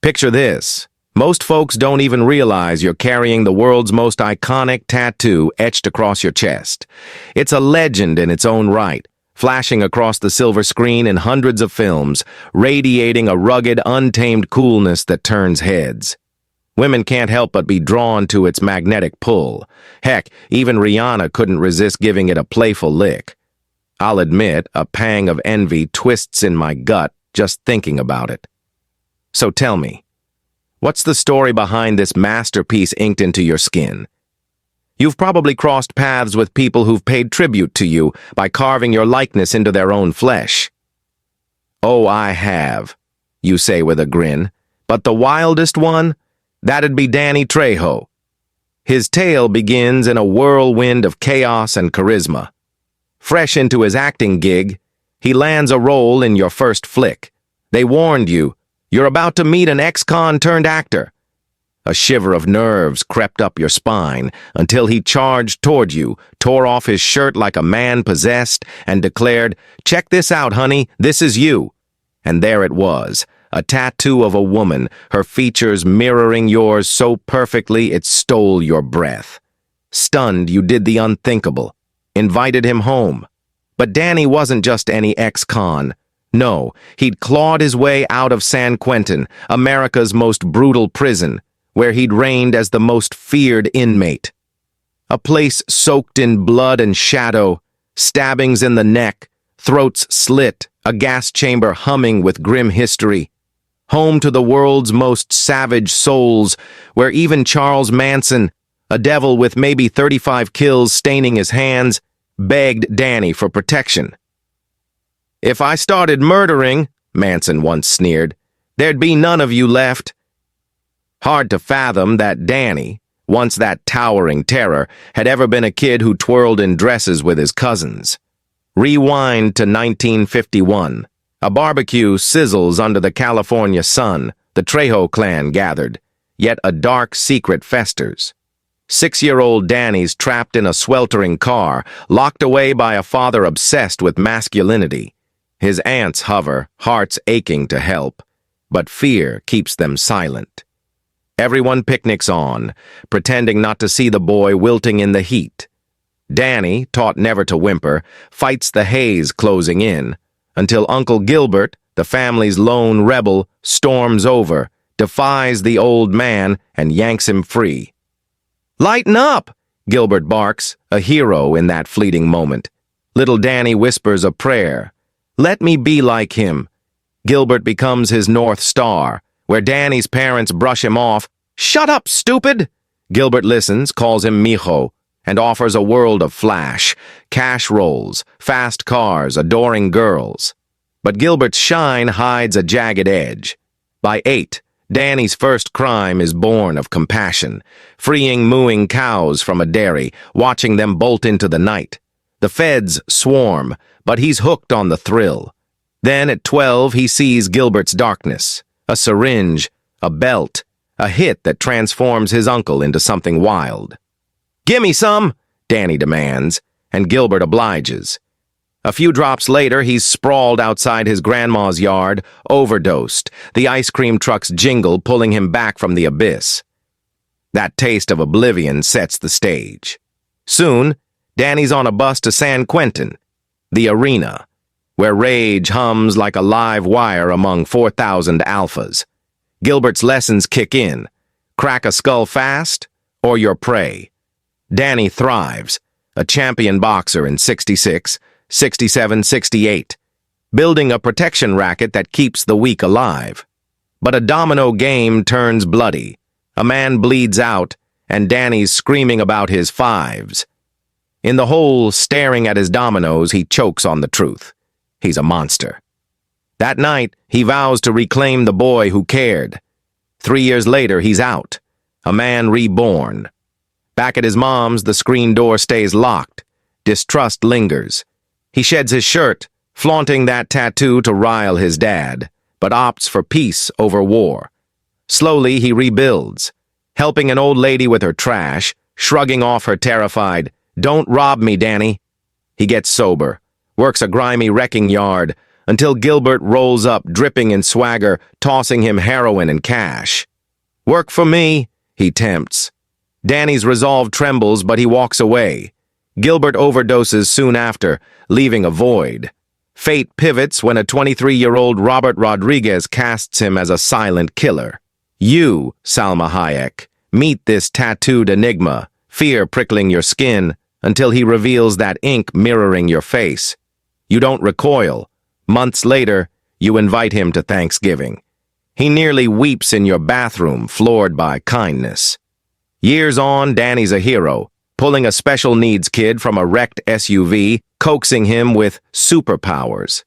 Picture this. Most folks don't even realize you're carrying the world's most iconic tattoo etched across your chest. It's a legend in its own right, flashing across the silver screen in hundreds of films, radiating a rugged, untamed coolness that turns heads. Women can't help but be drawn to its magnetic pull. Heck, even Rihanna couldn't resist giving it a playful lick. I'll admit, a pang of envy twists in my gut just thinking about it. So tell me, what's the story behind this masterpiece inked into your skin? You've probably crossed paths with people who've paid tribute to you by carving your likeness into their own flesh. Oh, I have, you say with a grin, but the wildest one? That'd be Danny Trejo. His tale begins in a whirlwind of chaos and charisma. Fresh into his acting gig, he lands a role in your first flick. They warned you, you're about to meet an ex-con turned actor. A shiver of nerves crept up your spine until he charged toward you, tore off his shirt like a man possessed, and declared, "Check this out, honey, this is you." And there it was, a tattoo of a woman, her features mirroring yours so perfectly it stole your breath. Stunned, you did the unthinkable, invited him home. But Danny wasn't just any ex-con. No, he'd clawed his way out of San Quentin, America's most brutal prison, where he'd reigned as the most feared inmate. A place soaked in blood and shadow, stabbings in the neck, throats slit, a gas chamber humming with grim history. Home to the world's most savage souls, where even Charles Manson, a devil with maybe 35 kills staining his hands, begged Danny for protection. "If I started murdering," Manson once sneered, "there'd be none of you left." Hard to fathom that Danny, once that towering terror, had ever been a kid who twirled in dresses with his cousins. Rewind to 1951. A barbecue sizzles under the California sun. The Trejo clan gathered, yet a dark secret festers. 6-year-old Danny's trapped in a sweltering car, locked away by a father obsessed with masculinity. His aunts hover, hearts aching to help, but fear keeps them silent. Everyone picnics on, pretending not to see the boy wilting in the heat. Danny, taught never to whimper, fights the haze closing in, until Uncle Gilbert, the family's lone rebel, storms over, defies the old man, and yanks him free. "Lighten up!" Gilbert barks, a hero in that fleeting moment. Little Danny whispers a prayer. "Let me be like him." Gilbert becomes his North Star, where Danny's parents brush him off. "Shut up, stupid!" Gilbert listens, calls him mijo, and offers a world of flash, cash rolls, fast cars, adoring girls. But Gilbert's shine hides a jagged edge. By 8, Danny's first crime is born of compassion, freeing mooing cows from a dairy, watching them bolt into the night. The feds swarm, but he's hooked on the thrill. Then at 12, he sees Gilbert's darkness, a syringe, a belt, a hit that transforms his uncle into something wild. "Gimme some," Danny demands, and Gilbert obliges. A few drops later, he's sprawled outside his grandma's yard, overdosed, the ice cream truck's jingle pulling him back from the abyss. That taste of oblivion sets the stage. Soon, Danny's on a bus to San Quentin, the arena, where rage hums like a live wire among 4,000 alphas. Gilbert's lessons kick in. Crack a skull fast, or your prey. Danny thrives, a champion boxer in 66, 67, 68, building a protection racket that keeps the weak alive. But a domino game turns bloody. A man bleeds out, and Danny's screaming about his fives. In the hole, staring at his dominoes, he chokes on the truth. He's a monster. That night, he vows to reclaim the boy who cared. 3 years later, he's out, a man reborn. Back at his mom's, the screen door stays locked. Distrust lingers. He sheds his shirt, flaunting that tattoo to rile his dad, but opts for peace over war. Slowly, he rebuilds, helping an old lady with her trash, shrugging off her terrified, "Don't rob me, Danny." He gets sober, works a grimy wrecking yard, until Gilbert rolls up, dripping in swagger, tossing him heroin and cash. "Work for me," he tempts. Danny's resolve trembles, but he walks away. Gilbert overdoses soon after, leaving a void. Fate pivots when a 23-year-old Robert Rodriguez casts him as a silent killer. You, Salma Hayek, meet this tattooed enigma, fear prickling your skin, until he reveals that ink mirroring your face. You don't recoil. Months later, you invite him to Thanksgiving. He nearly weeps in your bathroom, floored by kindness. Years on, Danny's a hero, pulling a special needs kid from a wrecked SUV, coaxing him with superpowers.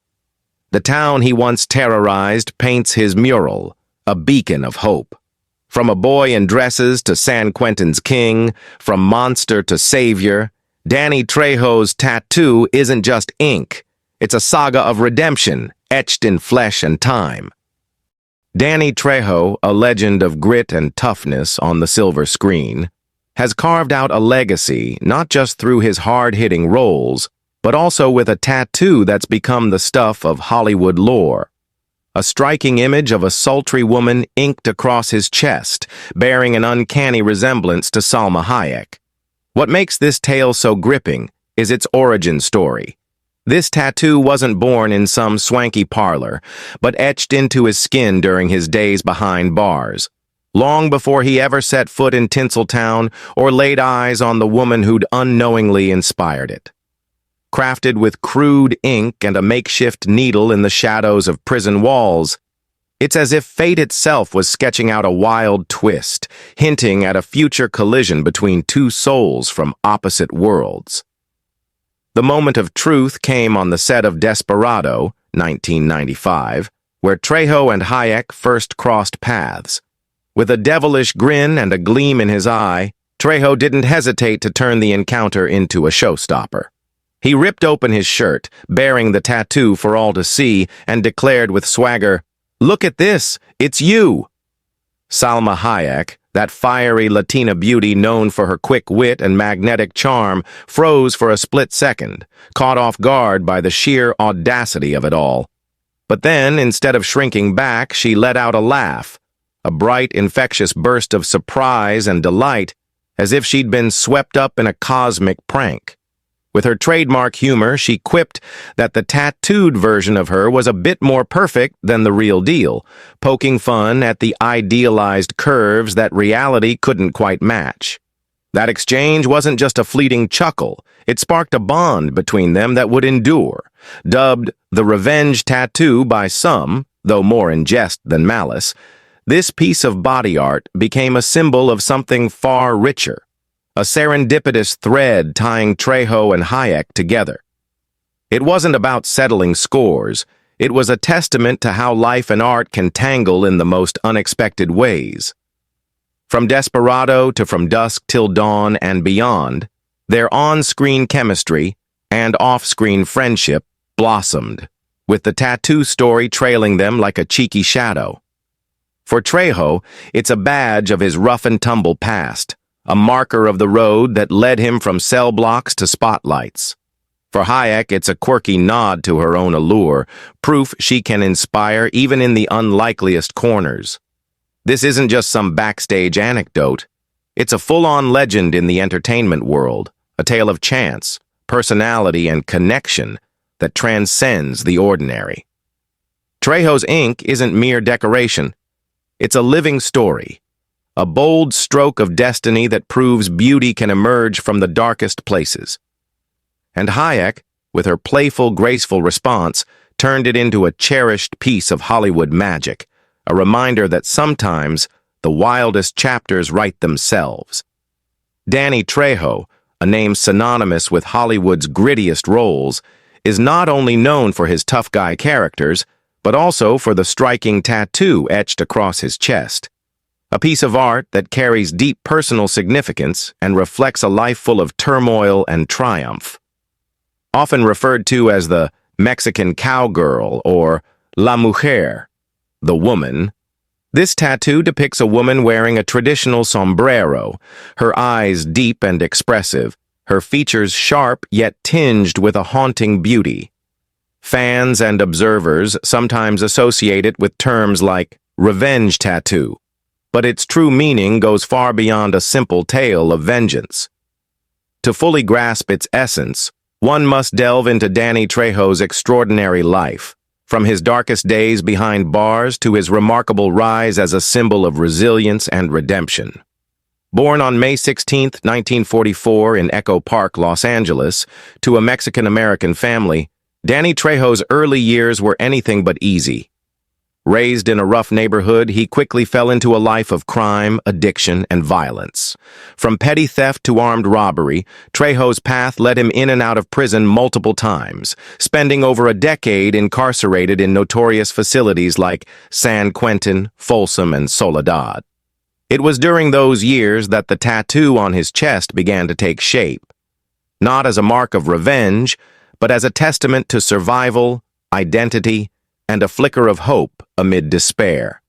The town he once terrorized paints his mural, a beacon of hope. From a boy in dresses to San Quentin's king, from monster to savior, Danny Trejo's tattoo isn't just ink. It's a saga of redemption, etched in flesh and time. Danny Trejo, a legend of grit and toughness on the silver screen, has carved out a legacy not just through his hard-hitting roles, but also with a tattoo that's become the stuff of Hollywood lore. A striking image of a sultry woman inked across his chest, bearing an uncanny resemblance to Salma Hayek. What makes this tale so gripping is its origin story. This tattoo wasn't born in some swanky parlor, but etched into his skin during his days behind bars, long before he ever set foot in Tinseltown or laid eyes on the woman who'd unknowingly inspired it. Crafted with crude ink and a makeshift needle in the shadows of prison walls, it's as if fate itself was sketching out a wild twist, hinting at a future collision between two souls from opposite worlds. The moment of truth came on the set of Desperado, 1995, where Trejo and Hayek first crossed paths. With a devilish grin and a gleam in his eye, Trejo didn't hesitate to turn the encounter into a showstopper. He ripped open his shirt, bearing the tattoo for all to see, and declared with swagger, "Look at this, it's you!" Salma Hayek, that fiery Latina beauty known for her quick wit and magnetic charm, froze for a split second, caught off guard by the sheer audacity of it all. But then, instead of shrinking back, she let out a laugh, a bright, infectious burst of surprise and delight, as if she'd been swept up in a cosmic prank. With her trademark humor, she quipped that the tattooed version of her was a bit more perfect than the real deal, poking fun at the idealized curves that reality couldn't quite match. That exchange wasn't just a fleeting chuckle. It sparked a bond between them that would endure. Dubbed the revenge tattoo by some, though more in jest than malice, this piece of body art became a symbol of something far richer. A serendipitous thread tying Trejo and Hayek together. It wasn't about settling scores. It was a testament to how life and art can tangle in the most unexpected ways. From Desperado to From Dusk Till Dawn and beyond, their on-screen chemistry and off-screen friendship blossomed, with the tattoo story trailing them like a cheeky shadow. For Trejo, it's a badge of his rough-and-tumble past, a marker of the road that led him from cell blocks to spotlights. For Hayek, it's a quirky nod to her own allure, proof she can inspire even in the unlikeliest corners. This isn't just some backstage anecdote. It's a full-on legend in the entertainment world, a tale of chance, personality, and connection that transcends the ordinary. Trejo's ink isn't mere decoration. It's a living story. A bold stroke of destiny that proves beauty can emerge from the darkest places. And Hayek, with her playful, graceful response, turned it into a cherished piece of Hollywood magic, a reminder that sometimes the wildest chapters write themselves. Danny Trejo, a name synonymous with Hollywood's grittiest roles, is not only known for his tough guy characters, but also for the striking tattoo etched across his chest. A piece of art that carries deep personal significance and reflects a life full of turmoil and triumph. Often referred to as the Mexican cowgirl or La Mujer, the woman, this tattoo depicts a woman wearing a traditional sombrero, her eyes deep and expressive, her features sharp yet tinged with a haunting beauty. Fans and observers sometimes associate it with terms like revenge tattoo, but its true meaning goes far beyond a simple tale of vengeance. To fully grasp its essence, one must delve into Danny Trejo's extraordinary life, from his darkest days behind bars to his remarkable rise as a symbol of resilience and redemption. Born on May 16, 1944 in Echo Park, Los Angeles, to a Mexican-American family, Danny Trejo's early years were anything but easy. Raised in a rough neighborhood, he quickly fell into a life of crime, addiction, and violence. From petty theft to armed robbery, Trejo's path led him in and out of prison multiple times, spending over a decade incarcerated in notorious facilities like San Quentin, Folsom, and Soledad. It was during those years that the tattoo on his chest began to take shape, not as a mark of revenge, but as a testament to survival, identity, and a flicker of hope amid despair.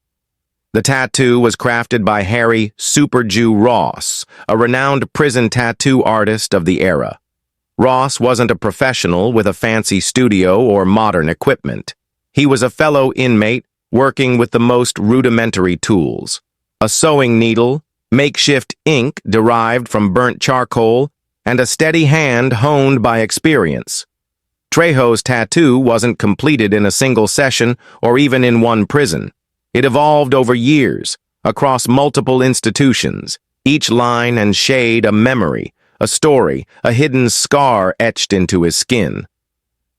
The tattoo was crafted by Harry Super Jew Ross, a renowned prison tattoo artist of the era. Ross wasn't a professional with a fancy studio or modern equipment. He was a fellow inmate working with the most rudimentary tools: a sewing needle, makeshift ink derived from burnt charcoal, and a steady hand honed by experience. Trejo's tattoo wasn't completed in a single session or even in one prison. It evolved over years, across multiple institutions, each line and shade a memory, a story, a hidden scar etched into his skin.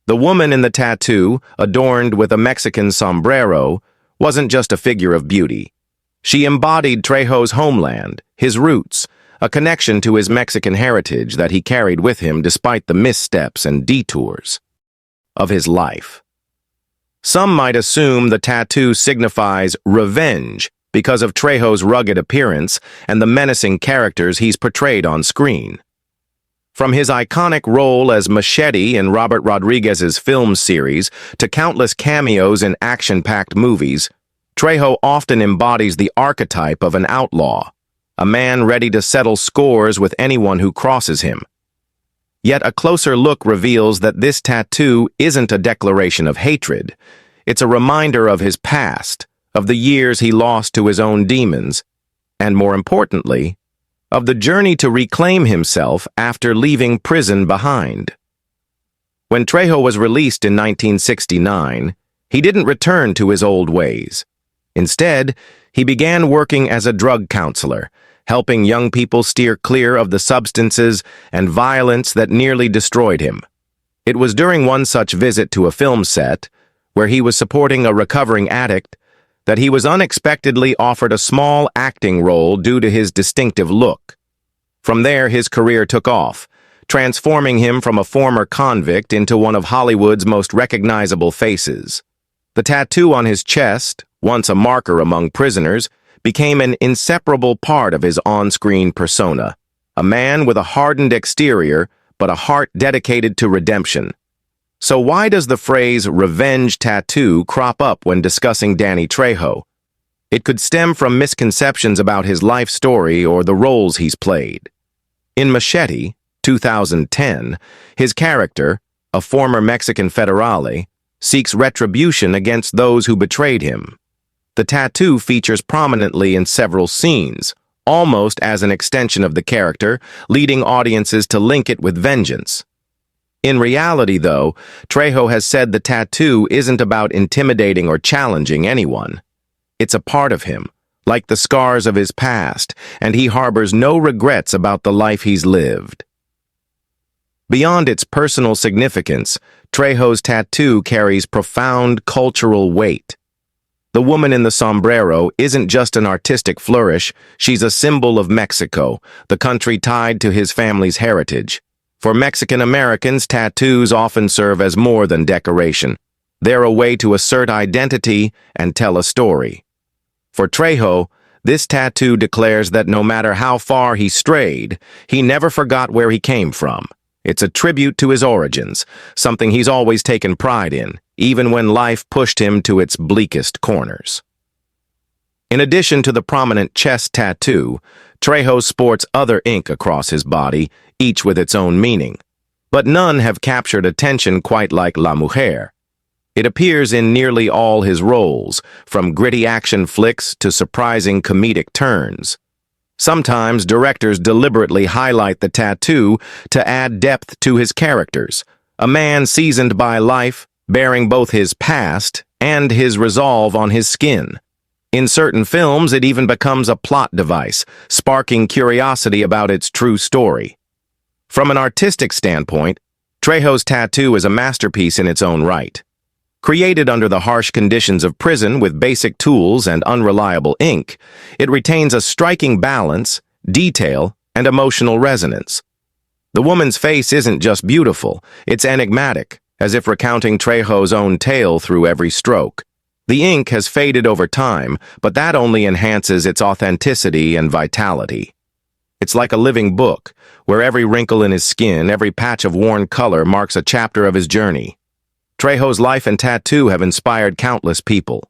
The woman in the tattoo, adorned with a Mexican sombrero, wasn't just a figure of beauty. She embodied Trejo's homeland, his roots, a connection to his Mexican heritage that he carried with him despite the missteps and detours of his life. Some might assume the tattoo signifies revenge because of Trejo's rugged appearance and the menacing characters he's portrayed on screen. From his iconic role as Machete in Robert Rodriguez's film series to countless cameos in action-packed movies, Trejo often embodies the archetype of an outlaw, a man ready to settle scores with anyone who crosses him. Yet a closer look reveals that this tattoo isn't a declaration of hatred. It's a reminder of his past, of the years he lost to his own demons, and more importantly, of the journey to reclaim himself after leaving prison behind. When Trejo was released in 1969, he didn't return to his old ways. Instead, he began working as a drug counselor, helping young people steer clear of the substances and violence that nearly destroyed him. It was during one such visit to a film set, where he was supporting a recovering addict, that he was unexpectedly offered a small acting role due to his distinctive look. From there, his career took off, transforming him from a former convict into one of Hollywood's most recognizable faces. The tattoo on his chest, once a marker among prisoners, became an inseparable part of his on-screen persona, a man with a hardened exterior but a heart dedicated to redemption. So why does the phrase revenge tattoo crop up when discussing Danny Trejo? It could stem from misconceptions about his life story or the roles he's played. In Machete, 2010, his character, a former Mexican federale, seeks retribution against those who betrayed him. The tattoo features prominently in several scenes, almost as an extension of the character, leading audiences to link it with vengeance. In reality, though, Trejo has said the tattoo isn't about intimidating or challenging anyone. It's a part of him, like the scars of his past, and he harbors no regrets about the life he's lived. Beyond its personal significance, Trejo's tattoo carries profound cultural weight. The woman in the sombrero isn't just an artistic flourish, she's a symbol of Mexico, the country tied to his family's heritage. For Mexican Americans, tattoos often serve as more than decoration. They're a way to assert identity and tell a story. For Trejo, this tattoo declares that no matter how far he strayed, he never forgot where he came from. It's a tribute to his origins, something he's always taken pride in, even when life pushed him to its bleakest corners. In addition to the prominent chest tattoo, Trejo sports other ink across his body, each with its own meaning. But none have captured attention quite like La Mujer, It appears in nearly all his roles, from gritty action flicks to surprising comedic turns. Sometimes directors deliberately highlight the tattoo to add depth to his characters, a man seasoned by life, bearing both his past and his resolve on his skin. In certain films, it even becomes a plot device, sparking curiosity about its true story. From an artistic standpoint, Trejo's tattoo is a masterpiece in its own right. Created under the harsh conditions of prison with basic tools and unreliable ink, it retains a striking balance, detail, and emotional resonance. The woman's face isn't just beautiful, it's enigmatic, as if recounting Trejo's own tale through every stroke. The ink has faded over time, but that only enhances its authenticity and vitality. It's like a living book, where every wrinkle in his skin, every patch of worn color marks a chapter of his journey. Trejo's life and tattoo have inspired countless people.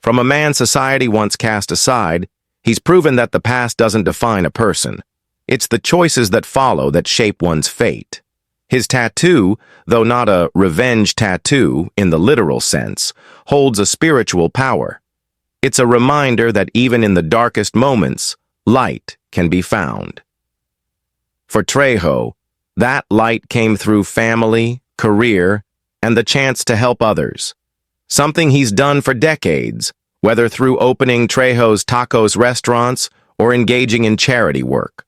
From a man society once cast aside, he's proven that the past doesn't define a person. It's the choices that follow that shape one's fate. His tattoo, though not a revenge tattoo in the literal sense, holds a spiritual power. It's a reminder that even in the darkest moments, light can be found. For Trejo, that light came through family, career, and the chance to help others. Something he's done for decades, whether through opening Trejo's Tacos restaurants or engaging in charity work.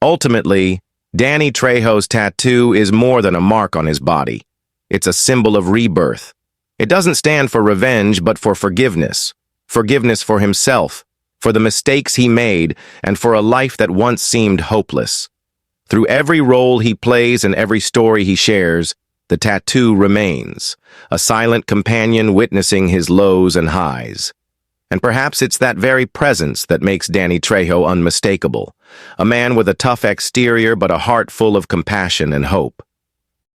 Ultimately, Danny Trejo's tattoo is more than a mark on his body. It's a symbol of rebirth. It doesn't stand for revenge, but for forgiveness. Forgiveness for himself, for the mistakes he made, and for a life that once seemed hopeless. Through every role he plays and every story he shares, the tattoo remains, a silent companion witnessing his lows and highs. And perhaps it's that very presence that makes Danny Trejo unmistakable, a man with a tough exterior but a heart full of compassion and hope.